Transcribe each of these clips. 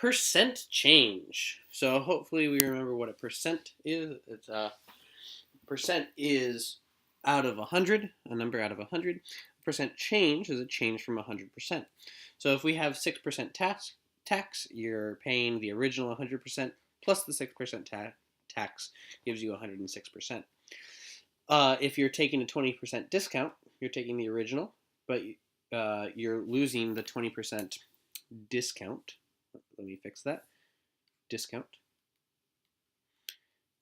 percent change. So hopefully we remember what a percent is. It's a percent is out of 100, a number out of 100. Percent change is a change from 100%. So if we have 6% tax, you're paying the original 100% plus the 6% tax gives you 106%. If you're taking a 20% discount, you're taking the original, but you're losing the 20% discount. Let me fix that. Discount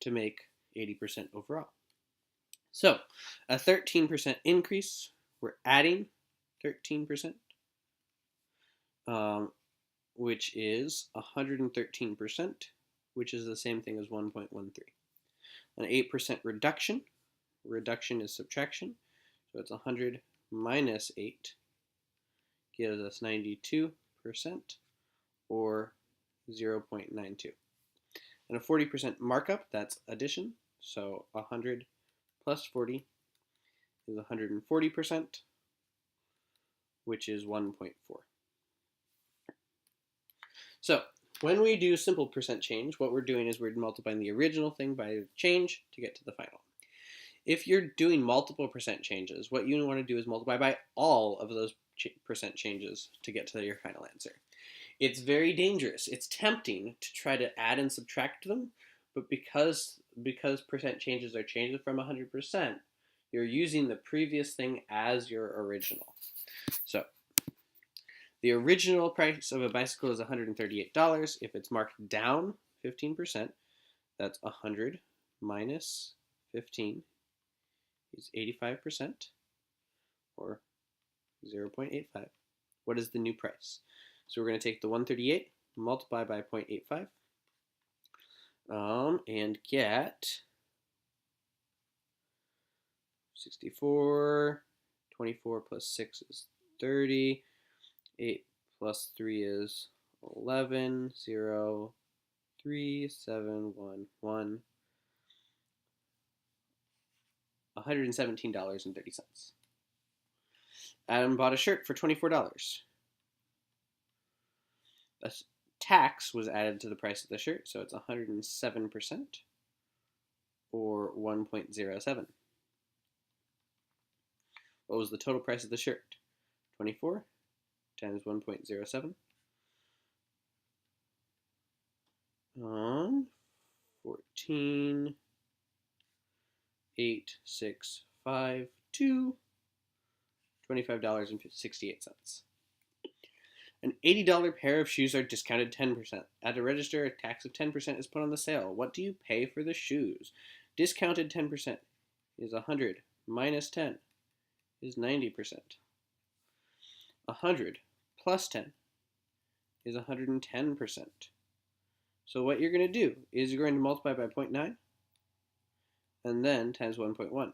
to make 80% overall. So a 13% increase, we're adding 13%, which is 113%, which is the same thing as 1.13. An 8% reduction is subtraction, so it's 100 minus 8 gives us 92%, or 0.92. And a 40% markup, that's addition, so 100 plus 40 is 140%, which is 1.4. So when we do simple percent change, what we're doing is we're multiplying the original thing by the change to get to the final. If you're doing multiple percent changes, what you want to do is multiply by all of those percent changes to get to your final answer. It's very dangerous. It's tempting to try to add and subtract them, but because percent changes are changed from 100%, you're using the previous thing as your original. So the original price of a bicycle is $138. If it's marked down 15%, that's 100 minus 15 is 85%, or 0.85. What is the new price? So we're going to take the 138, multiply by 0.85, and get 64. 24 plus 6 is 30. 8 plus 3 is 11. 0, 3, 7, 1, 1. $117.30. Adam bought a shirt for $24. A tax was added to the price of the shirt, so it's 107%, or 1.07. What was the total price of the shirt? 24 times 1.07. 14, 8, 6, 5, 2, $25.68. An $80 pair of shoes are discounted 10%. At a register, a tax of 10% is put on the sale. What do you pay for the shoes? Discounted 10% is 100 minus 10 is 90%. 100 plus 10 is 110%. So what you're going to do is you're going to multiply by 0.9 and then times 1.1.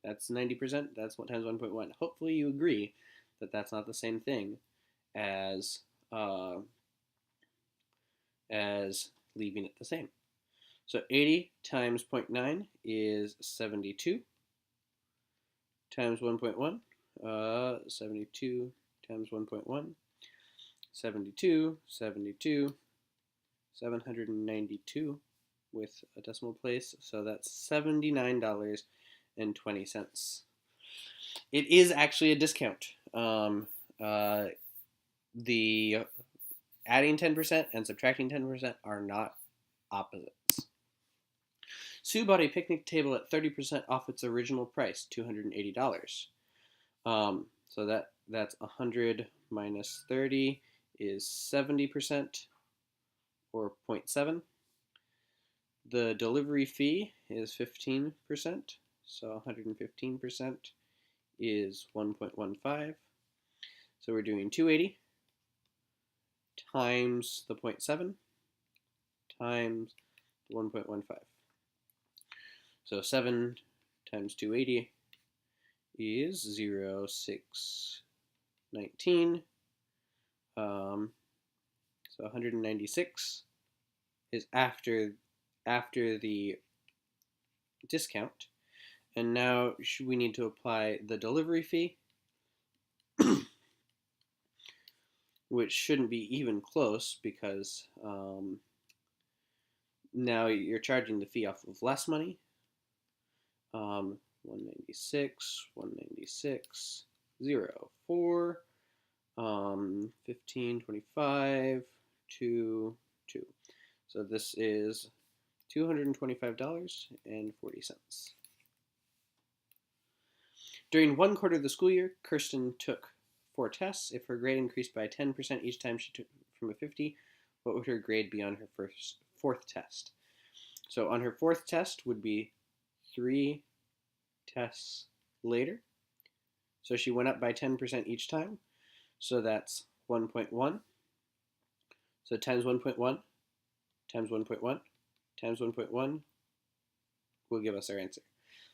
That's 90%. That's what times 1.1. Hopefully you agree that that's not the same thing as leaving it the same. So 80 times 0.9 is 72 times 1.1. 72 times 1.1. 72, 72, 792 with a decimal place. So that's $79.20. It is actually a discount. The adding 10% and subtracting 10% are not opposites. Sue bought a picnic table at 30% off its original price, $280. So that's 100 minus 30 is 70%, or 0.7. The delivery fee is 15%, so 115% is 1.15. So we're doing 280 times the 0.7 times the 1.15. So 7 times 280 is 0.619. So 196 is after the discount. And now we need to apply the delivery fee. which shouldn't be even close because now you're charging the fee off of less money. 196, 196, 0, 4, 15, 25, 2, 2. So this is $225.40. During one quarter of the school year, Kirsten took 4 tests. If her grade increased by 10% each time she took from a 50, what would her grade be on her fourth test? So on her fourth test would be 3 tests later. So she went up by 10% each time. So that's 1.1. So times 1.1 times 1.1 times 1.1 will give us our answer.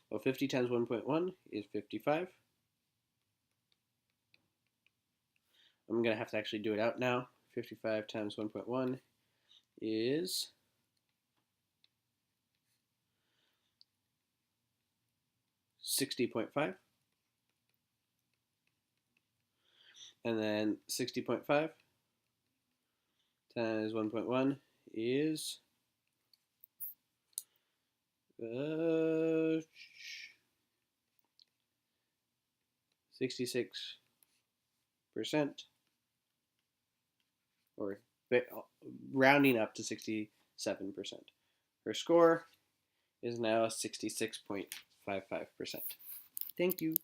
Well, 50 times 1.1 is 55. I'm going to have to actually do it out now. 55 times 1.1 is 60.5. And then 60.5 times 1.1 is 66%, or rounding up to 67%. Her score is now 66.55%. Thank you.